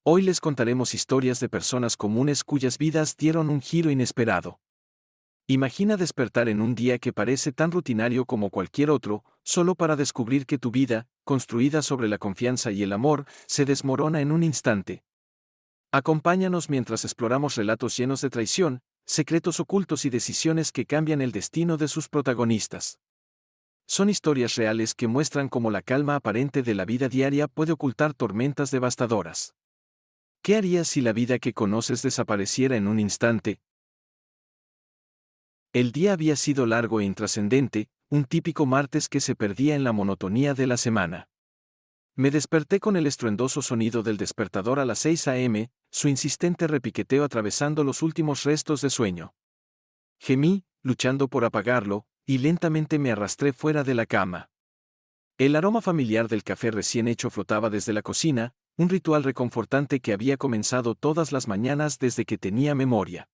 Hoy les contaremos historias de personas comunes cuyas vidas dieron un giro inesperado. Imagina despertar en un día que parece tan rutinario como cualquier otro, solo para descubrir que tu vida, construida sobre la confianza y el amor, se desmorona en un instante. Acompáñanos mientras exploramos relatos llenos de traición, secretos ocultos y decisiones que cambian el destino de sus protagonistas. Son historias reales que muestran cómo la calma aparente de la vida diaria puede ocultar tormentas devastadoras. ¿Qué harías si la vida que conoces desapareciera en un instante? El día había sido largo e intrascendente, un típico martes que se perdía en la monotonía de la semana. Me desperté con el estruendoso sonido del despertador a las 6 a.m., su insistente repiqueteo atravesando los últimos restos de sueño. Gemí, luchando por apagarlo, y lentamente me arrastré fuera de la cama. El aroma familiar del café recién hecho flotaba desde la cocina, un ritual reconfortante que había comenzado todas las mañanas desde que tenía memoria.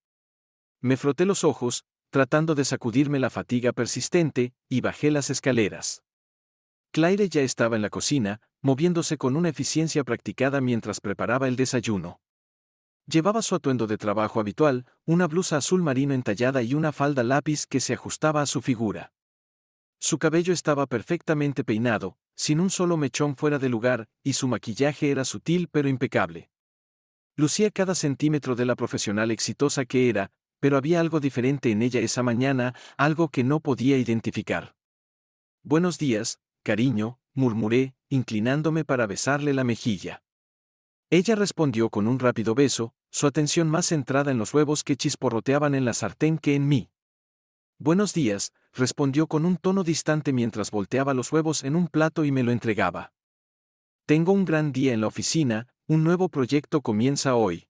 Me froté los ojos, tratando de sacudirme la fatiga persistente, y bajé las escaleras. Claire ya estaba en la cocina, moviéndose con una eficiencia practicada mientras preparaba el desayuno. Llevaba su atuendo de trabajo habitual, una blusa azul marino entallada y una falda lápiz que se ajustaba a su figura. Su cabello estaba perfectamente peinado, sin un solo mechón fuera de lugar, y su maquillaje era sutil pero impecable. Lucía cada centímetro de la profesional exitosa que era, pero había algo diferente en ella esa mañana, algo que no podía identificar. «Buenos días, cariño», murmuré, inclinándome para besarle la mejilla. Ella respondió con un rápido beso, su atención más centrada en los huevos que chisporroteaban en la sartén que en mí. «Buenos días», respondió con un tono distante mientras volteaba los huevos en un plato y me lo entregaba. «Tengo un gran día en la oficina, un nuevo proyecto comienza hoy».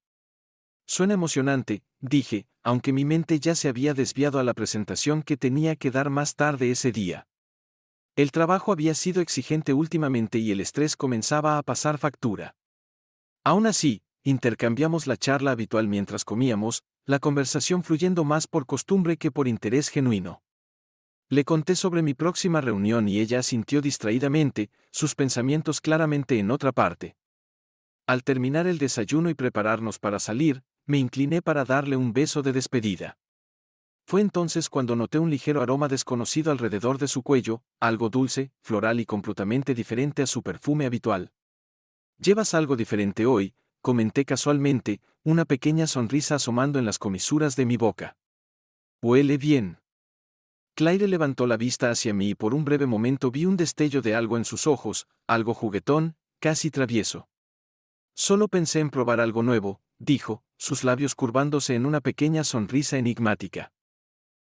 «Suena emocionante», dije, aunque mi mente ya se había desviado a la presentación que tenía que dar más tarde ese día. El trabajo había sido exigente últimamente y el estrés comenzaba a pasar factura. Aún así, intercambiamos la charla habitual mientras comíamos, la conversación fluyendo más por costumbre que por interés genuino. Le conté sobre mi próxima reunión y ella asintió distraídamente, sus pensamientos claramente en otra parte. Al terminar el desayuno y prepararnos para salir, me incliné para darle un beso de despedida. Fue entonces cuando noté un ligero aroma desconocido alrededor de su cuello, algo dulce, floral y completamente diferente a su perfume habitual. «¿Llevas algo diferente hoy?», comenté casualmente, una pequeña sonrisa asomando en las comisuras de mi boca. «Huele bien». Claire levantó la vista hacia mí y por un breve momento vi un destello de algo en sus ojos, algo juguetón, casi travieso. «Solo pensé en probar algo nuevo», dijo, sus labios curvándose en una pequeña sonrisa enigmática.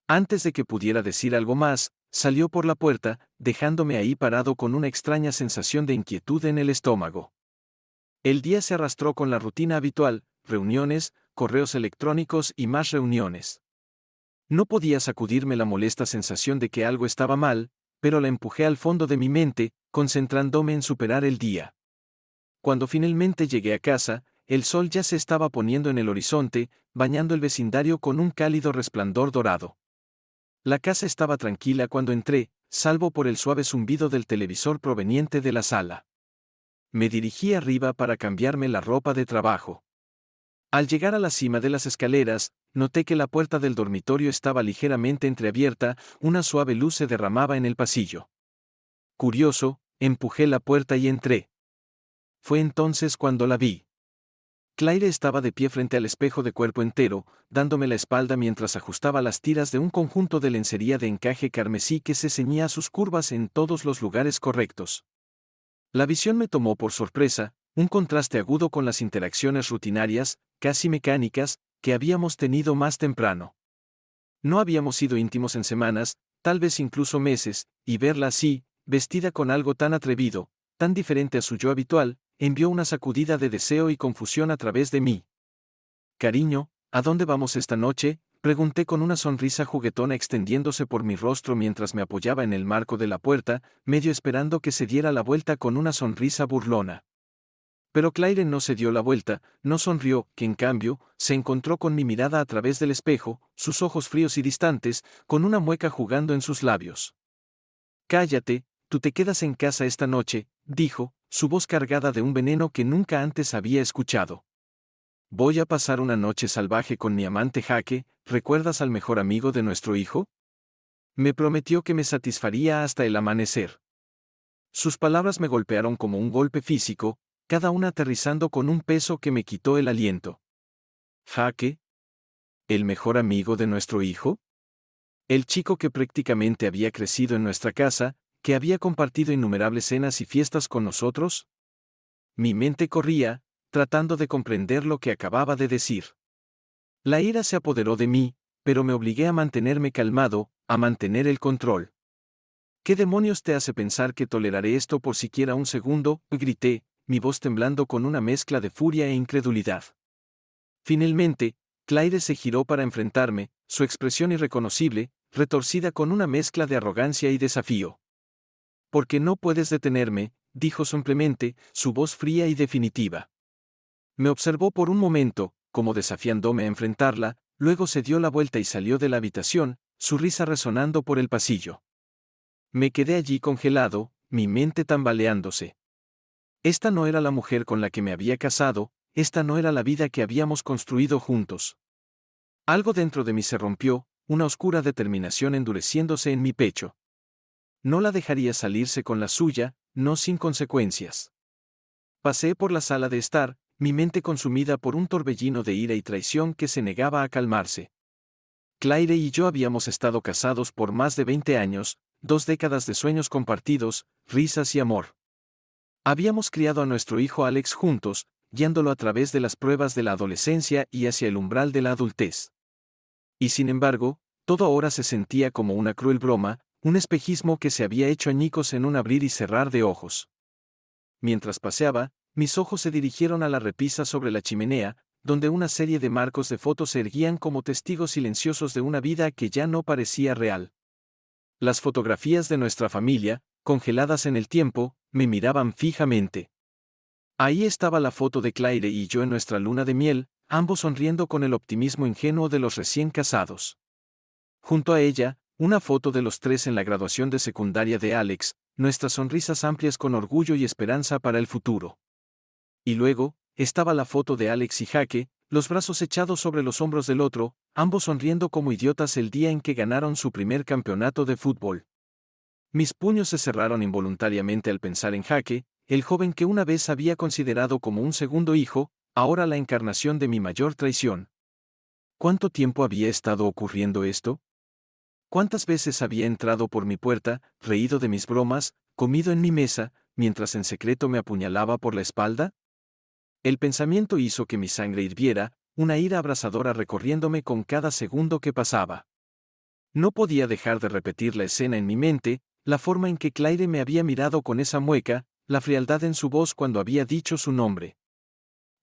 Antes de que pudiera decir algo más, salió por la puerta, dejándome ahí parado con una extraña sensación de inquietud en el estómago. El día se arrastró con la rutina habitual, reuniones, correos electrónicos y más reuniones. No podía sacudirme la molesta sensación de que algo estaba mal, pero la empujé al fondo de mi mente, concentrándome en superar el día. Cuando finalmente llegué a casa, el sol ya se estaba poniendo en el horizonte, bañando el vecindario con un cálido resplandor dorado. La casa estaba tranquila cuando entré, salvo por el suave zumbido del televisor proveniente de la sala. Me dirigí arriba para cambiarme la ropa de trabajo. Al llegar a la cima de las escaleras, noté que la puerta del dormitorio estaba ligeramente entreabierta, una suave luz se derramaba en el pasillo. Curioso, empujé la puerta y entré. Fue entonces cuando la vi. Claire estaba de pie frente al espejo de cuerpo entero, dándome la espalda mientras ajustaba las tiras de un conjunto de lencería de encaje carmesí que se ceñía a sus curvas en todos los lugares correctos. La visión me tomó por sorpresa, un contraste agudo con las interacciones rutinarias, casi mecánicas, que habíamos tenido más temprano. No habíamos sido íntimos en semanas, tal vez incluso meses, y verla así, vestida con algo tan atrevido, tan diferente a su yo habitual, envió una sacudida de deseo y confusión a través de mí. «Cariño, ¿a dónde vamos esta noche?», pregunté con una sonrisa juguetona extendiéndose por mi rostro mientras me apoyaba en el marco de la puerta, medio esperando que se diera la vuelta con una sonrisa burlona. Pero Claire no se dio la vuelta, no sonrió, que en cambio, se encontró con mi mirada a través del espejo, sus ojos fríos y distantes, con una mueca jugando en sus labios. «Cállate, tú te quedas en casa esta noche», dijo, su voz cargada de un veneno que nunca antes había escuchado. Voy a pasar una noche salvaje con mi amante Jake, ¿recuerdas al mejor amigo de nuestro hijo? Me prometió que me satisfaría hasta el amanecer. Sus palabras me golpearon como un golpe físico, cada una aterrizando con un peso que me quitó el aliento. ¿Jake? ¿El mejor amigo de nuestro hijo? El chico que prácticamente había crecido en nuestra casa, que había compartido innumerables cenas y fiestas con nosotros. Mi mente corría, tratando de comprender lo que acababa de decir. La ira se apoderó de mí, pero me obligué a mantenerme calmado, a mantener el control. ¿Qué demonios te hace pensar que toleraré esto por siquiera un segundo?, grité, mi voz temblando con una mezcla de furia e incredulidad. Finalmente, Claire se giró para enfrentarme, su expresión irreconocible, retorcida con una mezcla de arrogancia y desafío. «Porque no puedes detenerme», dijo simplemente, su voz fría y definitiva. Me observó por un momento, como desafiándome a enfrentarla, luego se dio la vuelta y salió de la habitación, su risa resonando por el pasillo. Me quedé allí congelado, mi mente tambaleándose. Esta no era la mujer con la que me había casado, esta no era la vida que habíamos construido juntos. Algo dentro de mí se rompió, una oscura determinación endureciéndose en mi pecho. No la dejaría salirse con la suya, no sin consecuencias. Pasé por la sala de estar, mi mente consumida por un torbellino de ira y traición que se negaba a calmarse. Claire y yo habíamos estado casados por más de 20 años, 2 décadas de sueños compartidos, risas y amor. Habíamos criado a nuestro hijo Alex juntos, guiándolo a través de las pruebas de la adolescencia y hacia el umbral de la adultez. Y sin embargo, todo ahora se sentía como una cruel broma, un espejismo que se había hecho añicos en un abrir y cerrar de ojos. Mientras paseaba, mis ojos se dirigieron a la repisa sobre la chimenea, donde una serie de marcos de fotos se erguían como testigos silenciosos de una vida que ya no parecía real. Las fotografías de nuestra familia, congeladas en el tiempo, me miraban fijamente. Ahí estaba la foto de Claire y yo en nuestra luna de miel, ambos sonriendo con el optimismo ingenuo de los recién casados. Junto a ella, una foto de los tres en la graduación de secundaria de Alex, nuestras sonrisas amplias con orgullo y esperanza para el futuro. Y luego, estaba la foto de Alex y Jake, los brazos echados sobre los hombros del otro, ambos sonriendo como idiotas el día en que ganaron su primer campeonato de fútbol. Mis puños se cerraron involuntariamente al pensar en Jake, el joven que una vez había considerado como un segundo hijo, ahora la encarnación de mi mayor traición. ¿Cuánto tiempo había estado ocurriendo esto? ¿Cuántas veces había entrado por mi puerta, reído de mis bromas, comido en mi mesa, mientras en secreto me apuñalaba por la espalda? El pensamiento hizo que mi sangre hirviera, una ira abrasadora recorriéndome con cada segundo que pasaba. No podía dejar de repetir la escena en mi mente, la forma en que Claire me había mirado con esa mueca, la frialdad en su voz cuando había dicho su nombre.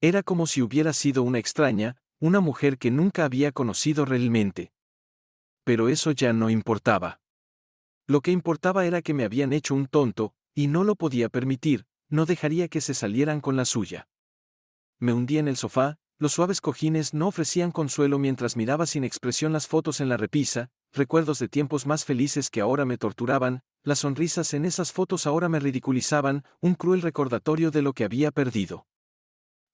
Era como si hubiera sido una extraña, una mujer que nunca había conocido realmente. Pero eso ya no importaba. Lo que importaba era que me habían hecho un tonto, y no lo podía permitir, no dejaría que se salieran con la suya. Me hundí en el sofá, los suaves cojines no ofrecían consuelo mientras miraba sin expresión las fotos en la repisa, recuerdos de tiempos más felices que ahora me torturaban, las sonrisas en esas fotos ahora me ridiculizaban, un cruel recordatorio de lo que había perdido.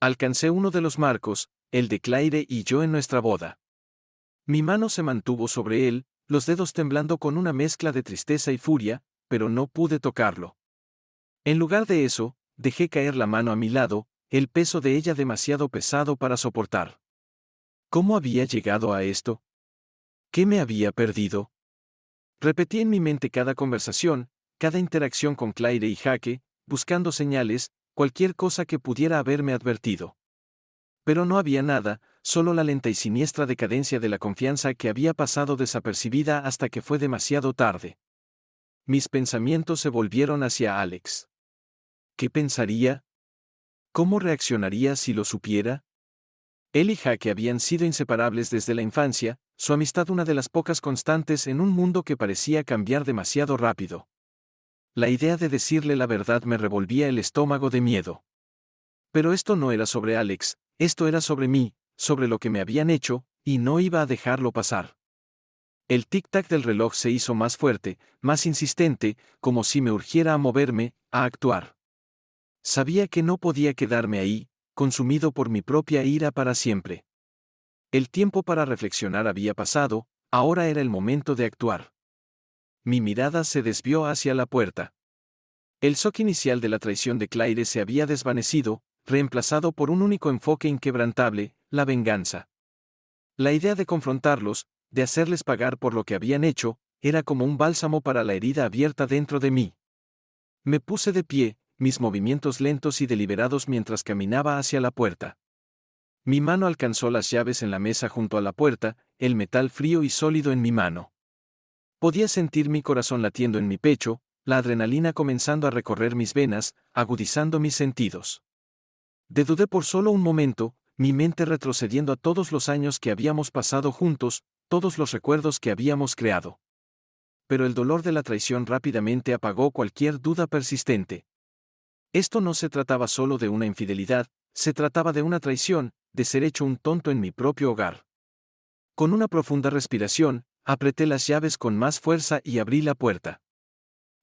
Alcancé uno de los marcos, el de Claire y yo en nuestra boda. Mi mano se mantuvo sobre él, los dedos temblando con una mezcla de tristeza y furia, pero no pude tocarlo. En lugar de eso, dejé caer la mano a mi lado, el peso de ella demasiado pesado para soportar. ¿Cómo había llegado a esto? ¿Qué me había perdido? Repetí en mi mente cada conversación, cada interacción con Claire y Jake, buscando señales, cualquier cosa que pudiera haberme advertido. Pero no había nada, solo la lenta y siniestra decadencia de la confianza que había pasado desapercibida hasta que fue demasiado tarde. Mis pensamientos se volvieron hacia Alex. ¿Qué pensaría? ¿Cómo reaccionaría si lo supiera? Él y Jake habían sido inseparables desde la infancia, su amistad una de las pocas constantes en un mundo que parecía cambiar demasiado rápido. La idea de decirle la verdad me revolvía el estómago de miedo. Pero esto no era sobre Alex, esto era sobre mí, sobre lo que me habían hecho, y no iba a dejarlo pasar. El tic-tac del reloj se hizo más fuerte, más insistente, como si me urgiera a moverme, a actuar. Sabía que no podía quedarme ahí, consumido por mi propia ira para siempre. El tiempo para reflexionar había pasado, ahora era el momento de actuar. Mi mirada se desvió hacia la puerta. El shock inicial de la traición de Claire se había desvanecido, reemplazado por un único enfoque inquebrantable, la venganza. La idea de confrontarlos, de hacerles pagar por lo que habían hecho, era como un bálsamo para la herida abierta dentro de mí. Me puse de pie, mis movimientos lentos y deliberados mientras caminaba hacia la puerta. Mi mano alcanzó las llaves en la mesa junto a la puerta, el metal frío y sólido en mi mano. Podía sentir mi corazón latiendo en mi pecho, la adrenalina comenzando a recorrer mis venas, agudizando mis sentidos. Dudé por solo un momento, mi mente retrocediendo a todos los años que habíamos pasado juntos, todos los recuerdos que habíamos creado. Pero el dolor de la traición rápidamente apagó cualquier duda persistente. Esto no se trataba solo de una infidelidad, se trataba de una traición, de ser hecho un tonto en mi propio hogar. Con una profunda respiración, apreté las llaves con más fuerza y abrí la puerta.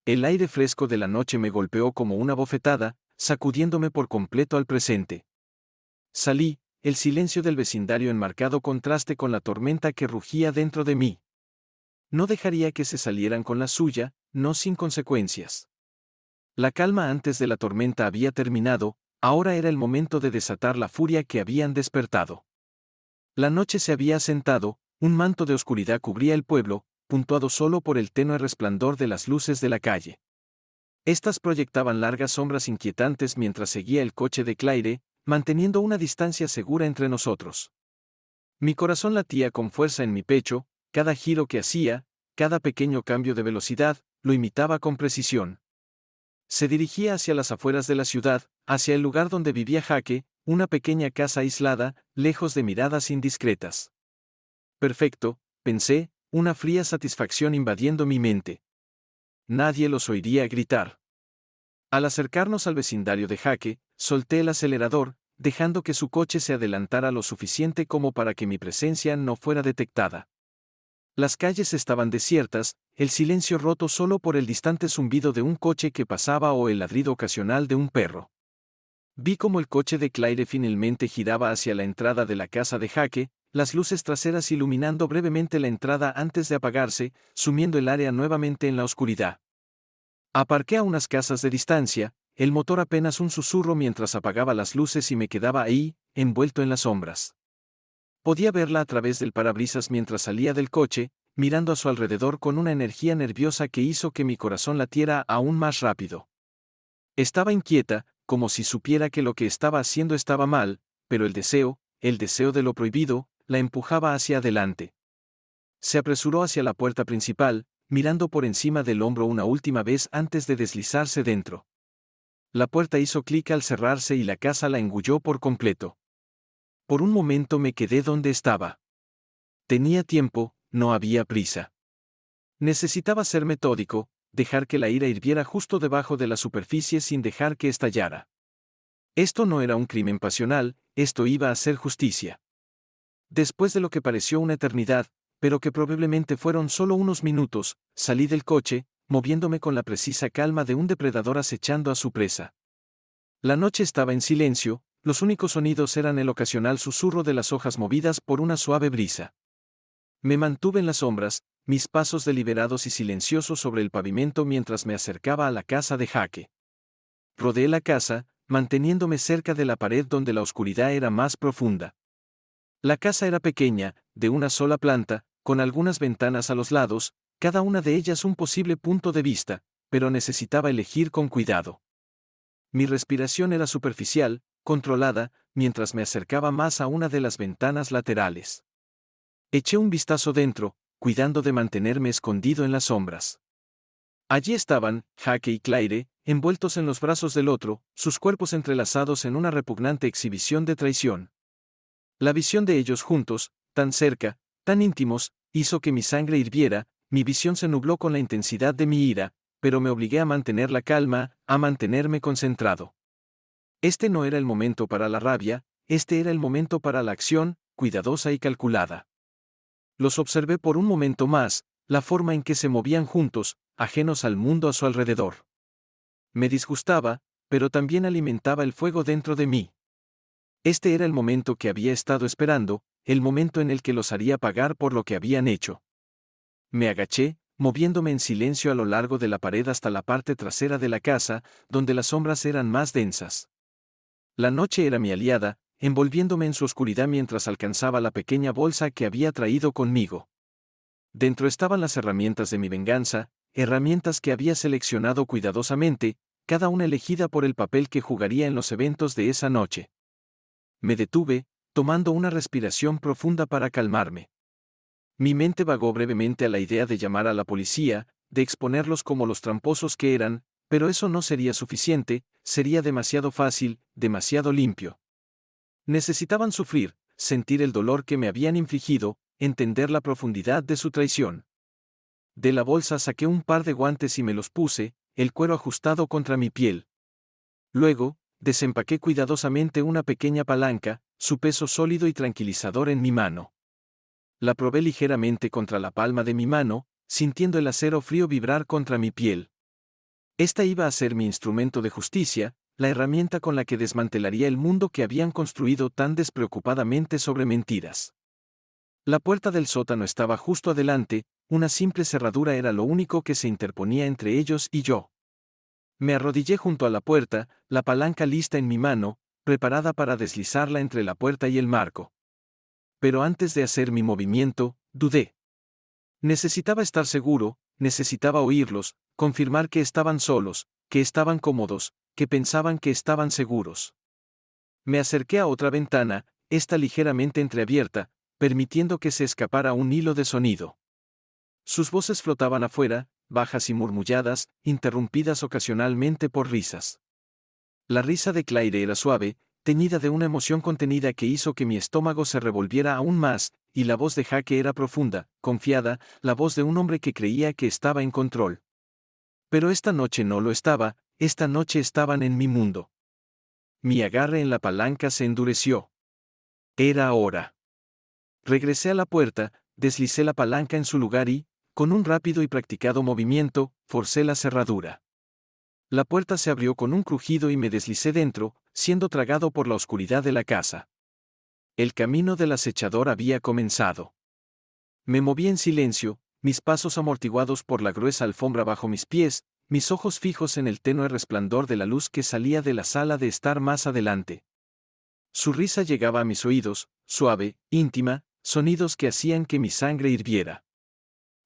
El aire fresco de la noche me golpeó como una bofetada, sacudiéndome por completo al presente. Salí, el silencio del vecindario en marcado contraste con la tormenta que rugía dentro de mí. No dejaría que se salieran con la suya, no sin consecuencias. La calma antes de la tormenta había terminado, ahora era el momento de desatar la furia que habían despertado. La noche se había asentado, un manto de oscuridad cubría el pueblo, puntuado solo por el tenue resplandor de las luces de la calle. Estas proyectaban largas sombras inquietantes mientras seguía el coche de Claire, manteniendo una distancia segura entre nosotros. Mi corazón latía con fuerza en mi pecho, cada giro que hacía, cada pequeño cambio de velocidad, lo imitaba con precisión. Se dirigía hacia las afueras de la ciudad, hacia el lugar donde vivía Jake, una pequeña casa aislada, lejos de miradas indiscretas. Perfecto, pensé, una fría satisfacción invadiendo mi mente. Nadie los oiría gritar. Al acercarnos al vecindario de Jake, solté el acelerador, dejando que su coche se adelantara lo suficiente como para que mi presencia no fuera detectada. Las calles estaban desiertas, el silencio roto solo por el distante zumbido de un coche que pasaba o el ladrido ocasional de un perro. Vi cómo el coche de Claire finalmente giraba hacia la entrada de la casa de Jake, las luces traseras iluminando brevemente la entrada antes de apagarse, sumiendo el área nuevamente en la oscuridad. Aparqué a unas casas de distancia, el motor apenas un susurro mientras apagaba las luces y me quedaba ahí, envuelto en las sombras. Podía verla a través del parabrisas mientras salía del coche, mirando a su alrededor con una energía nerviosa que hizo que mi corazón latiera aún más rápido. Estaba inquieta, como si supiera que lo que estaba haciendo estaba mal, pero el deseo de lo prohibido, la empujaba hacia adelante. Se apresuró hacia la puerta principal, mirando por encima del hombro una última vez antes de deslizarse dentro. La puerta hizo clic al cerrarse y la casa la engulló por completo. Por un momento me quedé donde estaba. Tenía tiempo, no había prisa. Necesitaba ser metódico, dejar que la ira hirviera justo debajo de la superficie sin dejar que estallara. Esto no era un crimen pasional, esto iba a ser justicia. Después de lo que pareció una eternidad, pero que probablemente fueron solo unos minutos, salí del coche, moviéndome con la precisa calma de un depredador acechando a su presa. La noche estaba en silencio, los únicos sonidos eran el ocasional susurro de las hojas movidas por una suave brisa. Me mantuve en las sombras, mis pasos deliberados y silenciosos sobre el pavimento mientras me acercaba a la casa de Jake. Rodeé la casa, manteniéndome cerca de la pared donde la oscuridad era más profunda. La casa era pequeña, de una sola planta, con algunas ventanas a los lados, cada una de ellas un posible punto de vista, pero necesitaba elegir con cuidado. Mi respiración era superficial, controlada, mientras me acercaba más a una de las ventanas laterales. Eché un vistazo dentro, cuidando de mantenerme escondido en las sombras. Allí estaban, Jake y Claire, envueltos en los brazos del otro, sus cuerpos entrelazados en una repugnante exhibición de traición. La visión de ellos juntos, tan cerca, tan íntimos, hizo que mi sangre hirviera, mi visión se nubló con la intensidad de mi ira, pero me obligué a mantener la calma, a mantenerme concentrado. Este no era el momento para la rabia, este era el momento para la acción, cuidadosa y calculada. Los observé por un momento más, la forma en que se movían juntos, ajenos al mundo a su alrededor. Me disgustaba, pero también alimentaba el fuego dentro de mí. Este era el momento que había estado esperando, el momento en el que los haría pagar por lo que habían hecho. Me agaché, moviéndome en silencio a lo largo de la pared hasta la parte trasera de la casa, donde las sombras eran más densas. La noche era mi aliada, envolviéndome en su oscuridad mientras alcanzaba la pequeña bolsa que había traído conmigo. Dentro estaban las herramientas de mi venganza, herramientas que había seleccionado cuidadosamente, cada una elegida por el papel que jugaría en los eventos de esa noche. Me detuve, tomando una respiración profunda para calmarme. Mi mente vagó brevemente a la idea de llamar a la policía, de exponerlos como los tramposos que eran, pero eso no sería suficiente, sería demasiado fácil, demasiado limpio. Necesitaban sufrir, sentir el dolor que me habían infligido, entender la profundidad de su traición. De la bolsa saqué un par de guantes y me los puse, el cuero ajustado contra mi piel. Luego, desempaqué cuidadosamente una pequeña palanca, su peso sólido y tranquilizador en mi mano. La probé ligeramente contra la palma de mi mano, sintiendo el acero frío vibrar contra mi piel. Esta iba a ser mi instrumento de justicia, la herramienta con la que desmantelaría el mundo que habían construido tan despreocupadamente sobre mentiras. La puerta del sótano estaba justo adelante, una simple cerradura era lo único que se interponía entre ellos y yo. Me arrodillé junto a la puerta, la palanca lista en mi mano, preparada para deslizarla entre la puerta y el marco. Pero antes de hacer mi movimiento, dudé. Necesitaba estar seguro, necesitaba oírlos, confirmar que estaban solos, que estaban cómodos, que pensaban que estaban seguros. Me acerqué a otra ventana, esta ligeramente entreabierta, permitiendo que se escapara un hilo de sonido. Sus voces flotaban afuera, bajas y murmulladas, interrumpidas ocasionalmente por risas. La risa de Claire era suave, teñida de una emoción contenida que hizo que mi estómago se revolviera aún más, y la voz de Jake era profunda, confiada, la voz de un hombre que creía que estaba en control. Pero esta noche no lo estaba, esta noche estaban en mi mundo. Mi agarre en la palanca se endureció. Era hora. Regresé a la puerta, deslicé la palanca en su lugar y, con un rápido y practicado movimiento, forcé la cerradura. La puerta se abrió con un crujido y me deslicé dentro, siendo tragado por la oscuridad de la casa. El camino del acechador había comenzado. Me moví en silencio, mis pasos amortiguados por la gruesa alfombra bajo mis pies, mis ojos fijos en el tenue resplandor de la luz que salía de la sala de estar más adelante. Su risa llegaba a mis oídos, suave, íntima, sonidos que hacían que mi sangre hirviera.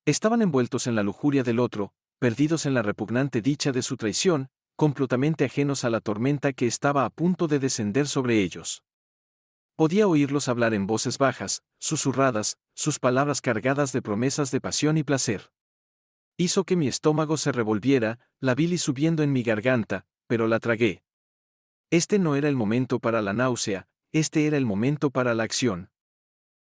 Estaban envueltos en la lujuria del otro, perdidos en la repugnante dicha de su traición, completamente ajenos a la tormenta que estaba a punto de descender sobre ellos. Podía oírlos hablar en voces bajas, susurradas, sus palabras cargadas de promesas de pasión y placer. Hizo que mi estómago se revolviera, la bilis subiendo en mi garganta, pero la tragué. Este no era el momento para la náusea, este era el momento para la acción.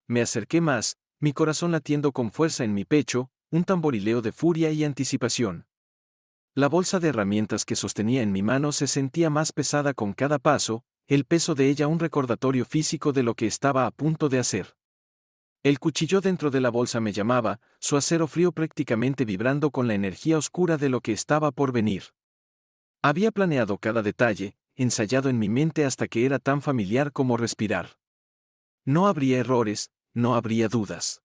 Me acerqué más, mi corazón latiendo con fuerza en mi pecho, un tamborileo de furia y anticipación. La bolsa de herramientas que sostenía en mi mano se sentía más pesada con cada paso, el peso de ella un recordatorio físico de lo que estaba a punto de hacer. El cuchillo dentro de la bolsa me llamaba, su acero frío prácticamente vibrando con la energía oscura de lo que estaba por venir. Había planeado cada detalle, ensayado en mi mente hasta que era tan familiar como respirar. No habría errores, no habría dudas.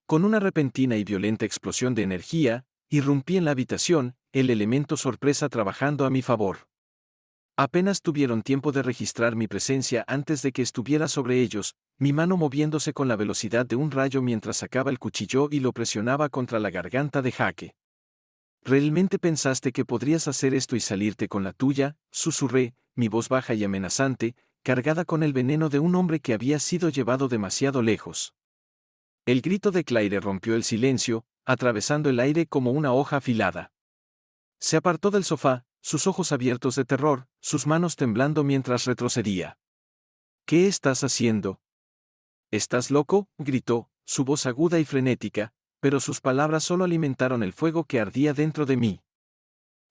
Con una repentina y violenta explosión de energía, irrumpí en la habitación, el elemento sorpresa trabajando a mi favor. Apenas tuvieron tiempo de registrar mi presencia antes de que estuviera sobre ellos, mi mano moviéndose con la velocidad de un rayo mientras sacaba el cuchillo y lo presionaba contra la garganta de Jake. ¿Realmente pensaste que podrías hacer esto y salirte con la tuya?, susurré, mi voz baja y amenazante, cargada con el veneno de un hombre que había sido llevado demasiado lejos. El grito de Claire rompió el silencio, atravesando el aire como una hoja afilada. Se apartó del sofá, sus ojos abiertos de terror, sus manos temblando mientras retrocedía. ¿Qué estás haciendo? ¿Estás loco?, gritó, su voz aguda y frenética, pero sus palabras solo alimentaron el fuego que ardía dentro de mí.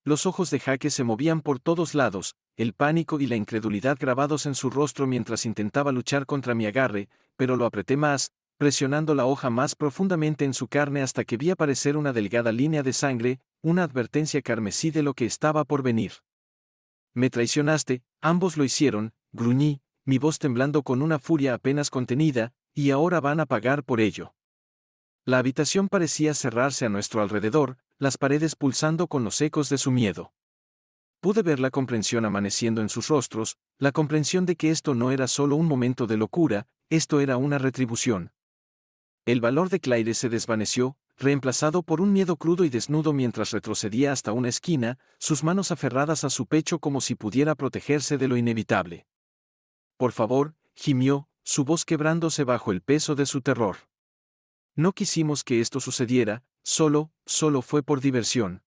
Los ojos de Jake se movían por todos lados, el pánico y la incredulidad grabados en su rostro mientras intentaba luchar contra mi agarre, pero lo apreté más, presionando la hoja más profundamente en su carne hasta que vi aparecer una delgada línea de sangre, una advertencia carmesí de lo que estaba por venir. Me traicionaste, ambos lo hicieron, gruñí, mi voz temblando con una furia apenas contenida, y ahora van a pagar por ello. La habitación parecía cerrarse a nuestro alrededor, las paredes pulsando con los ecos de su miedo. Pude ver la comprensión amaneciendo en sus rostros, la comprensión de que esto no era solo un momento de locura, esto era una retribución. El valor de Claire se desvaneció, reemplazado por un miedo crudo y desnudo mientras retrocedía hasta una esquina, sus manos aferradas a su pecho como si pudiera protegerse de lo inevitable. Por favor, gimió, su voz quebrándose bajo el peso de su terror. No quisimos que esto sucediera, solo fue por diversión.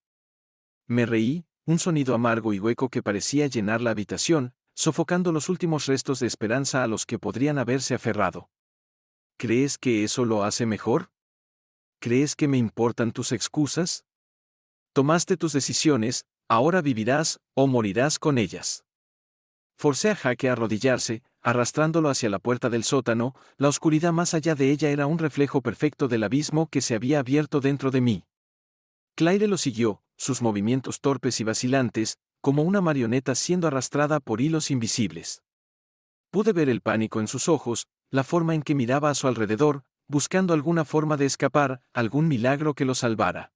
Me reí, un sonido amargo y hueco que parecía llenar la habitación, sofocando los últimos restos de esperanza a los que podrían haberse aferrado. ¿Crees que eso lo hace mejor? ¿Crees que me importan tus excusas? Tomaste tus decisiones, ahora vivirás o morirás con ellas. Forcé a Jake a arrodillarse, arrastrándolo hacia la puerta del sótano, la oscuridad más allá de ella era un reflejo perfecto del abismo que se había abierto dentro de mí. Claire lo siguió, sus movimientos torpes y vacilantes, como una marioneta siendo arrastrada por hilos invisibles. Pude ver el pánico en sus ojos, la forma en que miraba a su alrededor, buscando alguna forma de escapar, algún milagro que lo salvara.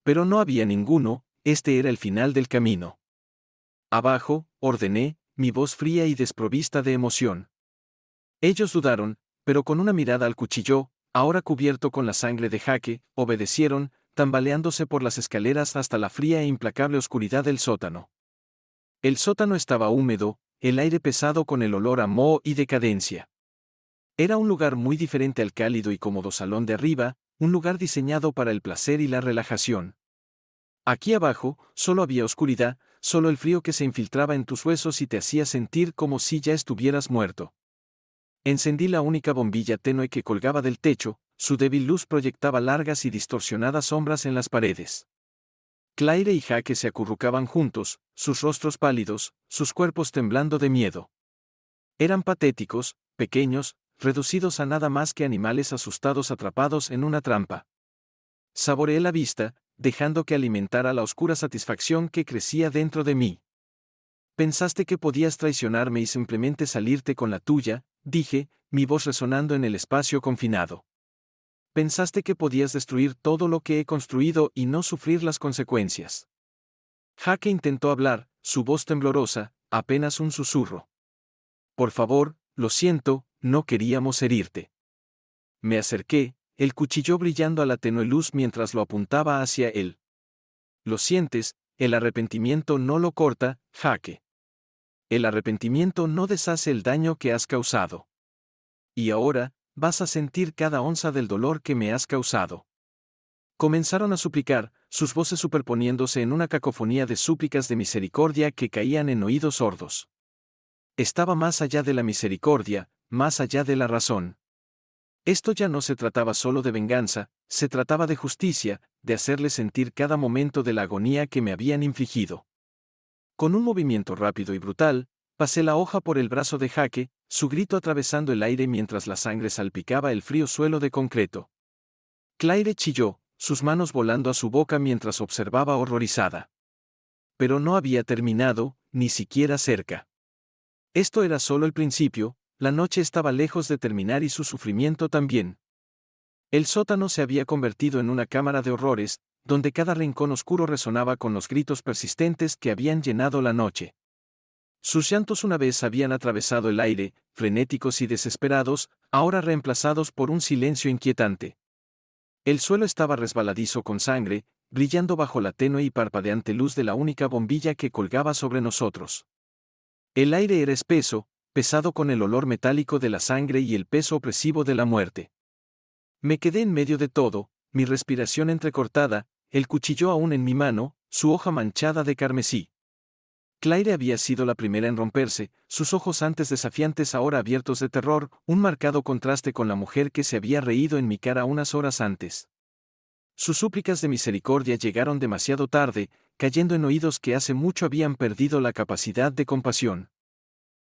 Pero no había ninguno, este era el final del camino. Abajo, ordené, mi voz fría y desprovista de emoción. Ellos dudaron, pero con una mirada al cuchillo, ahora cubierto con la sangre de Jake, obedecieron, tambaleándose por las escaleras hasta la fría e implacable oscuridad del sótano. El sótano estaba húmedo, el aire pesado con el olor a moho y decadencia. Era un lugar muy diferente al cálido y cómodo salón de arriba, un lugar diseñado para el placer y la relajación. Aquí abajo, solo había oscuridad, solo el frío que se infiltraba en tus huesos y te hacía sentir como si ya estuvieras muerto. Encendí la única bombilla tenue que colgaba del techo, su débil luz proyectaba largas y distorsionadas sombras en las paredes. Claire y Jake se acurrucaban juntos, sus rostros pálidos, sus cuerpos temblando de miedo. Eran patéticos, pequeños, reducidos a nada más que animales asustados atrapados en una trampa. Saboreé la vista, dejando que alimentara la oscura satisfacción que crecía dentro de mí. Pensaste que podías traicionarme y simplemente salirte con la tuya, dije, mi voz resonando en el espacio confinado. Pensaste que podías destruir todo lo que he construido y no sufrir las consecuencias. Jake intentó hablar, su voz temblorosa, apenas un susurro. Por favor, lo siento, no queríamos herirte. Me acerqué, el cuchillo brillando a la tenue luz mientras lo apuntaba hacia él. Lo sientes, el arrepentimiento no lo corta, Jake. El arrepentimiento no deshace el daño que has causado. Y ahora, vas a sentir cada onza del dolor que me has causado. Comenzaron a suplicar, sus voces superponiéndose en una cacofonía de súplicas de misericordia que caían en oídos sordos. Estaba más allá de la misericordia, más allá de la razón. Esto ya no se trataba solo de venganza, se trataba de justicia, de hacerle sentir cada momento de la agonía que me habían infligido. Con un movimiento rápido y brutal, pasé la hoja por el brazo de Jake, su grito atravesando el aire mientras la sangre salpicaba el frío suelo de concreto. Claire chilló, sus manos volando a su boca mientras observaba horrorizada. Pero no había terminado, ni siquiera cerca. Esto era solo el principio, la noche estaba lejos de terminar y su sufrimiento también. El sótano se había convertido en una cámara de horrores, donde cada rincón oscuro resonaba con los gritos persistentes que habían llenado la noche. Sus llantos una vez habían atravesado el aire, frenéticos y desesperados, ahora reemplazados por un silencio inquietante. El suelo estaba resbaladizo con sangre, brillando bajo la tenue y parpadeante luz de la única bombilla que colgaba sobre nosotros. El aire era espeso, pesado con el olor metálico de la sangre y el peso opresivo de la muerte. Me quedé en medio de todo, mi respiración entrecortada, el cuchillo aún en mi mano, su hoja manchada de carmesí. Claire había sido la primera en romperse, sus ojos antes desafiantes ahora abiertos de terror, un marcado contraste con la mujer que se había reído en mi cara unas horas antes. Sus súplicas de misericordia llegaron demasiado tarde, cayendo en oídos que hace mucho habían perdido la capacidad de compasión.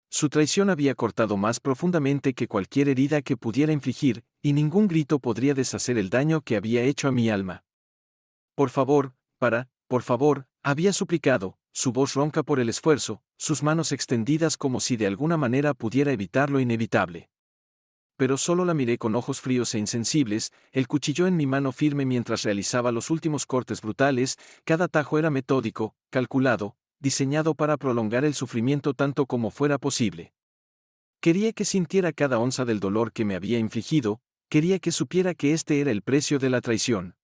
Su traición había cortado más profundamente que cualquier herida que pudiera infligir, y ningún grito podría deshacer el daño que había hecho a mi alma. Por favor, por favor, había suplicado, su voz ronca por el esfuerzo, sus manos extendidas como si de alguna manera pudiera evitar lo inevitable. Pero solo la miré con ojos fríos e insensibles, el cuchillo en mi mano firme mientras realizaba los últimos cortes brutales. Cada tajo era metódico, calculado, diseñado para prolongar el sufrimiento tanto como fuera posible. Quería que sintiera cada onza del dolor que me había infligido, quería que supiera que este era el precio de la traición.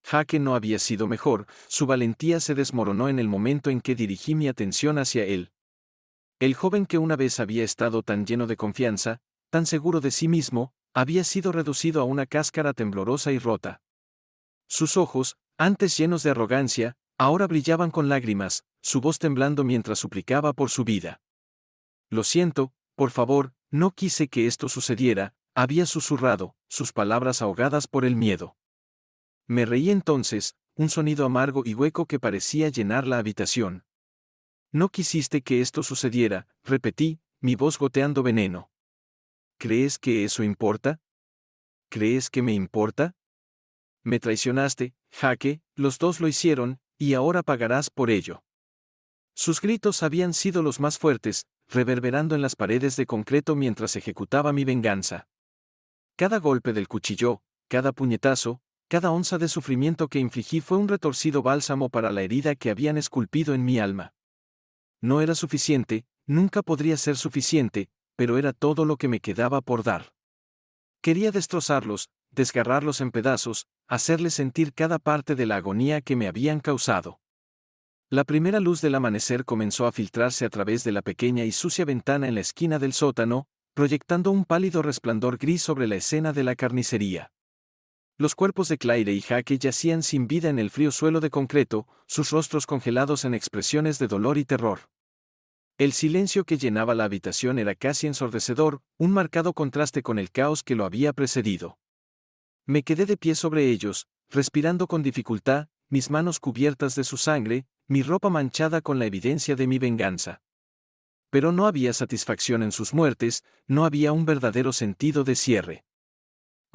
Jake no había sido mejor, su valentía se desmoronó en el momento en que dirigí mi atención hacia él. El joven que una vez había estado tan lleno de confianza, tan seguro de sí mismo, había sido reducido a una cáscara temblorosa y rota. Sus ojos, antes llenos de arrogancia, ahora brillaban con lágrimas, su voz temblando mientras suplicaba por su vida. Lo siento, por favor, no quise que esto sucediera, había susurrado, sus palabras ahogadas por el miedo. Me reí entonces, un sonido amargo y hueco que parecía llenar la habitación. No quisiste que esto sucediera, repetí, mi voz goteando veneno. ¿Crees que eso importa? ¿Crees que me importa? Me traicionaste, Jake, los dos lo hicieron, y ahora pagarás por ello. Sus gritos habían sido los más fuertes, reverberando en las paredes de concreto mientras ejecutaba mi venganza. Cada golpe del cuchillo, cada puñetazo, cada onza de sufrimiento que infligí fue un retorcido bálsamo para la herida que habían esculpido en mi alma. No era suficiente, nunca podría ser suficiente, pero era todo lo que me quedaba por dar. Quería destrozarlos, desgarrarlos en pedazos, hacerles sentir cada parte de la agonía que me habían causado. La primera luz del amanecer comenzó a filtrarse a través de la pequeña y sucia ventana en la esquina del sótano, proyectando un pálido resplandor gris sobre la escena de la carnicería. Los cuerpos de Claire y Jake yacían sin vida en el frío suelo de concreto, sus rostros congelados en expresiones de dolor y terror. El silencio que llenaba la habitación era casi ensordecedor, un marcado contraste con el caos que lo había precedido. Me quedé de pie sobre ellos, respirando con dificultad, mis manos cubiertas de su sangre, mi ropa manchada con la evidencia de mi venganza. Pero no había satisfacción en sus muertes, no había un verdadero sentido de cierre.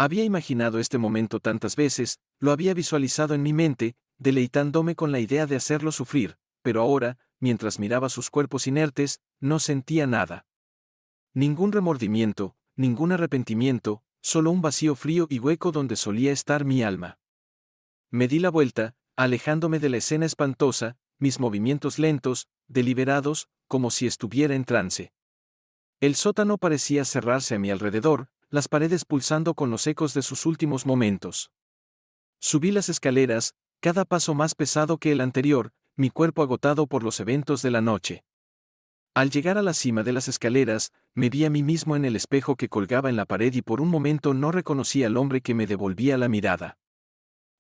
Había imaginado este momento tantas veces, lo había visualizado en mi mente, deleitándome con la idea de hacerlo sufrir, pero ahora, mientras miraba sus cuerpos inertes, no sentía nada. Ningún remordimiento, ningún arrepentimiento, solo un vacío frío y hueco donde solía estar mi alma. Me di la vuelta, alejándome de la escena espantosa, mis movimientos lentos, deliberados, como si estuviera en trance. El sótano parecía cerrarse a mi alrededor, las paredes pulsando con los ecos de sus últimos momentos. Subí las escaleras, cada paso más pesado que el anterior, mi cuerpo agotado por los eventos de la noche. Al llegar a la cima de las escaleras, me vi a mí mismo en el espejo que colgaba en la pared y por un momento no reconocí al hombre que me devolvía la mirada.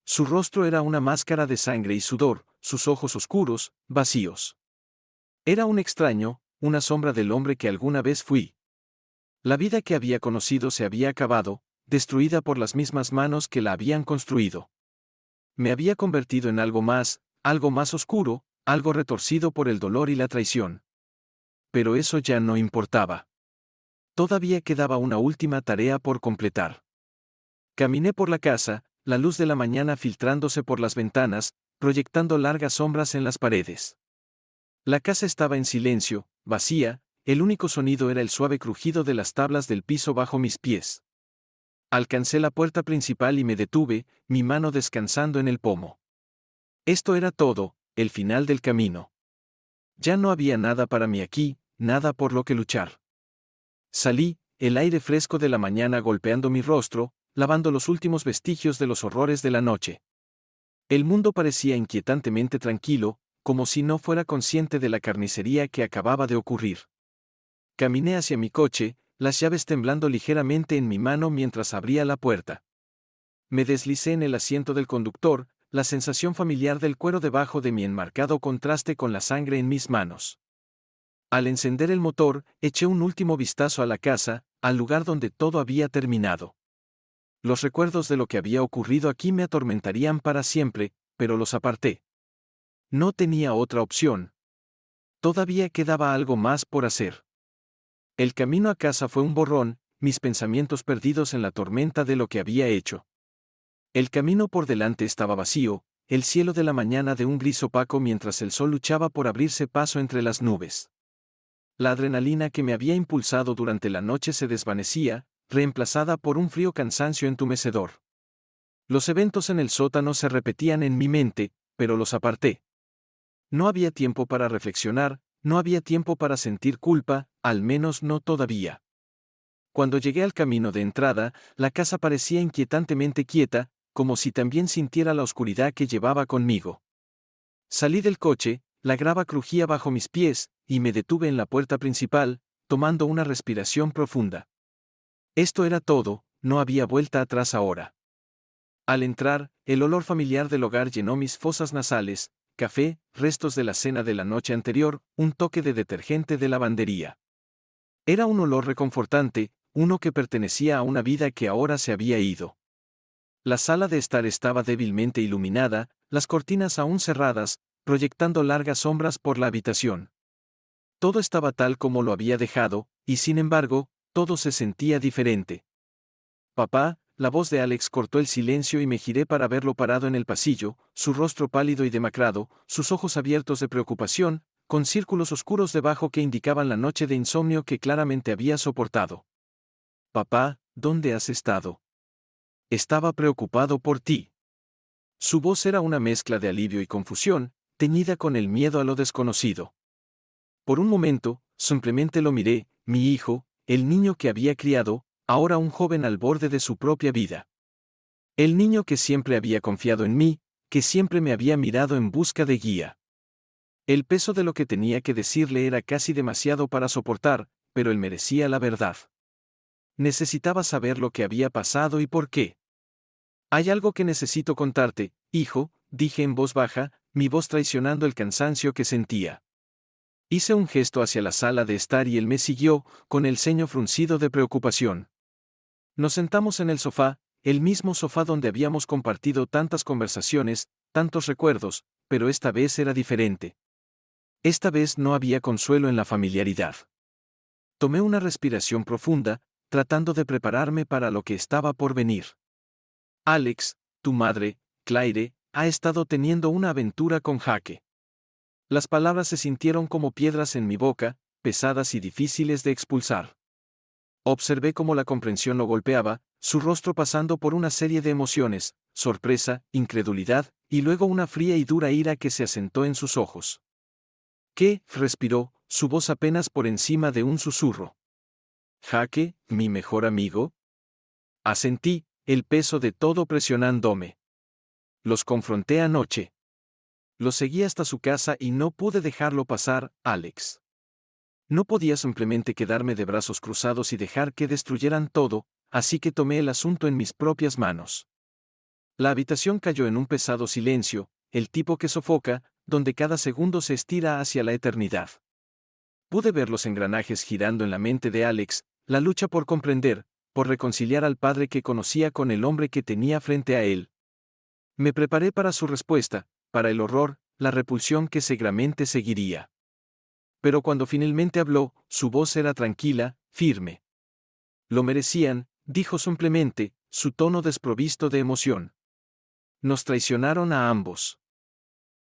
Su rostro era una máscara de sangre y sudor, sus ojos oscuros, vacíos. Era un extraño, una sombra del hombre que alguna vez fui. La vida que había conocido se había acabado, destruida por las mismas manos que la habían construido. Me había convertido en algo más oscuro, algo retorcido por el dolor y la traición. Pero eso ya no importaba. Todavía quedaba una última tarea por completar. Caminé por la casa, la luz de la mañana filtrándose por las ventanas, proyectando largas sombras en las paredes. La casa estaba en silencio, vacía, el único sonido era el suave crujido de las tablas del piso bajo mis pies. Alcancé la puerta principal y me detuve, mi mano descansando en el pomo. Esto era todo, el final del camino. Ya no había nada para mí aquí, nada por lo que luchar. Salí, el aire fresco de la mañana golpeando mi rostro, lavando los últimos vestigios de los horrores de la noche. El mundo parecía inquietantemente tranquilo, como si no fuera consciente de la carnicería que acababa de ocurrir. Caminé hacia mi coche, las llaves temblando ligeramente en mi mano mientras abría la puerta. Me deslicé en el asiento del conductor, la sensación familiar del cuero debajo de mi enmarcado contraste con la sangre en mis manos. Al encender el motor, eché un último vistazo a la casa, al lugar donde todo había terminado. Los recuerdos de lo que había ocurrido aquí me atormentarían para siempre, pero los aparté. No tenía otra opción. Todavía quedaba algo más por hacer. El camino a casa fue un borrón, mis pensamientos perdidos en la tormenta de lo que había hecho. El camino por delante estaba vacío, el cielo de la mañana de un gris opaco mientras el sol luchaba por abrirse paso entre las nubes. La adrenalina que me había impulsado durante la noche se desvanecía, reemplazada por un frío cansancio entumecedor. Los eventos en el sótano se repetían en mi mente, pero los aparté. No había tiempo para reflexionar, no había tiempo para sentir culpa, al menos no todavía. Cuando llegué al camino de entrada, la casa parecía inquietantemente quieta, como si también sintiera la oscuridad que llevaba conmigo. Salí del coche, la grava crujía bajo mis pies, y me detuve en la puerta principal, tomando una respiración profunda. Esto era todo, no había vuelta atrás ahora. Al entrar, el olor familiar del hogar llenó mis fosas nasales, café, restos de la cena de la noche anterior, un toque de detergente de lavandería. Era un olor reconfortante, uno que pertenecía a una vida que ahora se había ido. La sala de estar estaba débilmente iluminada, las cortinas aún cerradas, proyectando largas sombras por la habitación. Todo estaba tal como lo había dejado, y sin embargo, todo se sentía diferente. Papá, la voz de Alex cortó el silencio y me giré para verlo parado en el pasillo, su rostro pálido y demacrado, sus ojos abiertos de preocupación, con círculos oscuros debajo que indicaban la noche de insomnio que claramente había soportado. Papá, ¿dónde has estado? Estaba preocupado por ti. Su voz era una mezcla de alivio y confusión, teñida con el miedo a lo desconocido. Por un momento, simplemente lo miré, mi hijo, el niño que había criado, ahora un joven al borde de su propia vida. El niño que siempre había confiado en mí, que siempre me había mirado en busca de guía. El peso de lo que tenía que decirle era casi demasiado para soportar, pero él merecía la verdad. Necesitaba saber lo que había pasado y por qué. Hay algo que necesito contarte, hijo, dije en voz baja, mi voz traicionando el cansancio que sentía. Hice un gesto hacia la sala de estar y él me siguió, con el ceño fruncido de preocupación. Nos sentamos en el sofá, el mismo sofá donde habíamos compartido tantas conversaciones, tantos recuerdos, pero esta vez era diferente. Esta vez no había consuelo en la familiaridad. Tomé una respiración profunda, tratando de prepararme para lo que estaba por venir. Alex, tu madre, Claire, ha estado teniendo una aventura con Jaque. Las palabras se sintieron como piedras en mi boca, pesadas y difíciles de expulsar. Observé cómo la comprensión lo golpeaba, su rostro pasando por una serie de emociones, sorpresa, incredulidad, y luego una fría y dura ira que se asentó en sus ojos. ¿Qué? Respiró, su voz apenas por encima de un susurro. ¿Jaque, mi mejor amigo? Asentí, el peso de todo presionándome. Los confronté anoche. Lo seguí hasta su casa y no pude dejarlo pasar, Alex. No podía simplemente quedarme de brazos cruzados y dejar que destruyeran todo, así que tomé el asunto en mis propias manos. La habitación cayó en un pesado silencio, el tipo que sofoca, donde cada segundo se estira hacia la eternidad. Pude ver los engranajes girando en la mente de Alex, la lucha por comprender, por reconciliar al padre que conocía con el hombre que tenía frente a él. Me preparé para su respuesta, para el horror, la repulsión que seguramente seguiría. Pero cuando finalmente habló, su voz era tranquila, firme. Lo merecían, dijo simplemente, su tono desprovisto de emoción. Nos traicionaron a ambos.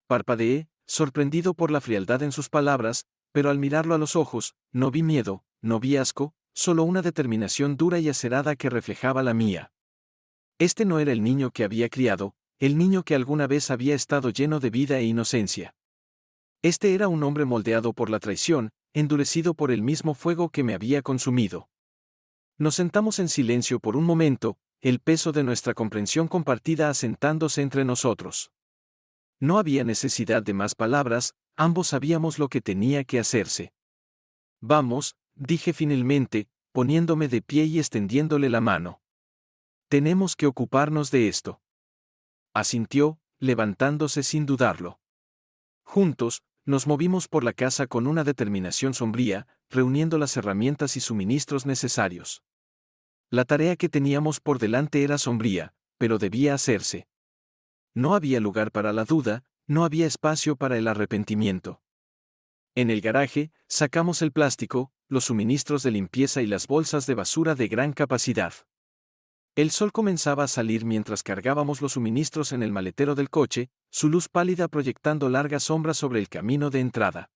Parpadeé, sorprendido por la frialdad en sus palabras, pero al mirarlo a los ojos, no vi miedo, no vi asco, solo una determinación dura y acerada que reflejaba la mía. Este no era el niño que había criado, el niño que alguna vez había estado lleno de vida e inocencia. Este era un hombre moldeado por la traición, endurecido por el mismo fuego que me había consumido. Nos sentamos en silencio por un momento, el peso de nuestra comprensión compartida asentándose entre nosotros. No había necesidad de más palabras, ambos sabíamos lo que tenía que hacerse. Vamos, dije finalmente, poniéndome de pie y extendiéndole la mano. Tenemos que ocuparnos de esto. Asintió, levantándose sin dudarlo. Juntos, nos movimos por la casa con una determinación sombría, reuniendo las herramientas y suministros necesarios. La tarea que teníamos por delante era sombría, pero debía hacerse. No había lugar para la duda, no había espacio para el arrepentimiento. En el garaje, sacamos el plástico, los suministros de limpieza y las bolsas de basura de gran capacidad. El sol comenzaba a salir mientras cargábamos los suministros en el maletero del coche, su luz pálida proyectando largas sombras sobre el camino de entrada.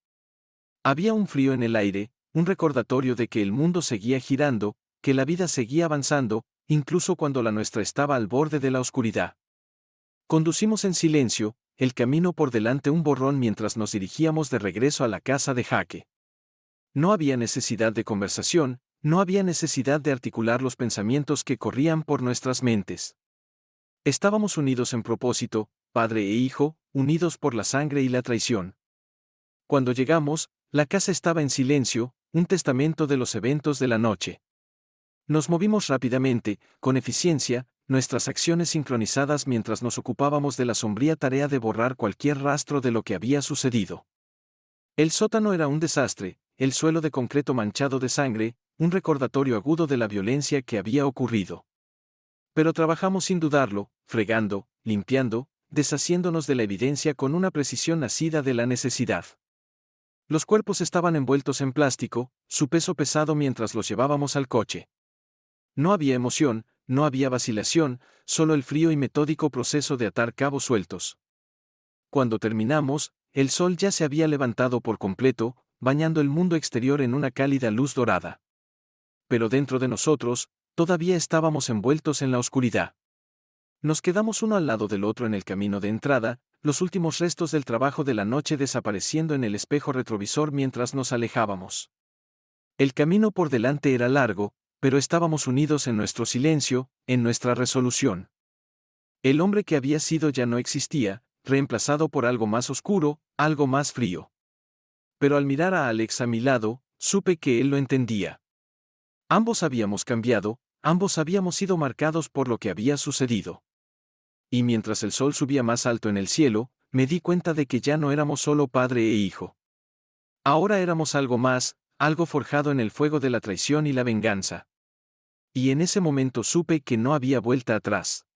Había un frío en el aire, un recordatorio de que el mundo seguía girando, que la vida seguía avanzando, incluso cuando la nuestra estaba al borde de la oscuridad. Conducimos en silencio, el camino por delante un borrón mientras nos dirigíamos de regreso a la casa de Jaque. No había necesidad de conversación, no había necesidad de articular los pensamientos que corrían por nuestras mentes. Estábamos unidos en propósito, padre e hijo, unidos por la sangre y la traición. Cuando llegamos, la casa estaba en silencio, un testamento de los eventos de la noche. Nos movimos rápidamente, con eficiencia, nuestras acciones sincronizadas mientras nos ocupábamos de la sombría tarea de borrar cualquier rastro de lo que había sucedido. El sótano era un desastre, el suelo de concreto manchado de sangre, un recordatorio agudo de la violencia que había ocurrido. Pero trabajamos sin dudarlo, fregando, limpiando, deshaciéndonos de la evidencia con una precisión nacida de la necesidad. Los cuerpos estaban envueltos en plástico, su peso pesado mientras los llevábamos al coche. No había emoción, no había vacilación, solo el frío y metódico proceso de atar cabos sueltos. Cuando terminamos, el sol ya se había levantado por completo, bañando el mundo exterior en una cálida luz dorada. Pero dentro de nosotros, todavía estábamos envueltos en la oscuridad. Nos quedamos uno al lado del otro en el camino de entrada, los últimos restos del trabajo de la noche desapareciendo en el espejo retrovisor mientras nos alejábamos. El camino por delante era largo, pero estábamos unidos en nuestro silencio, en nuestra resolución. El hombre que había sido ya no existía, reemplazado por algo más oscuro, algo más frío. Pero al mirar a Alex a mi lado, supe que él lo entendía. Ambos habíamos cambiado, ambos habíamos sido marcados por lo que había sucedido. Y mientras el sol subía más alto en el cielo, me di cuenta de que ya no éramos solo padre e hijo. Ahora éramos algo más, algo forjado en el fuego de la traición y la venganza. Y en ese momento supe que no había vuelta atrás.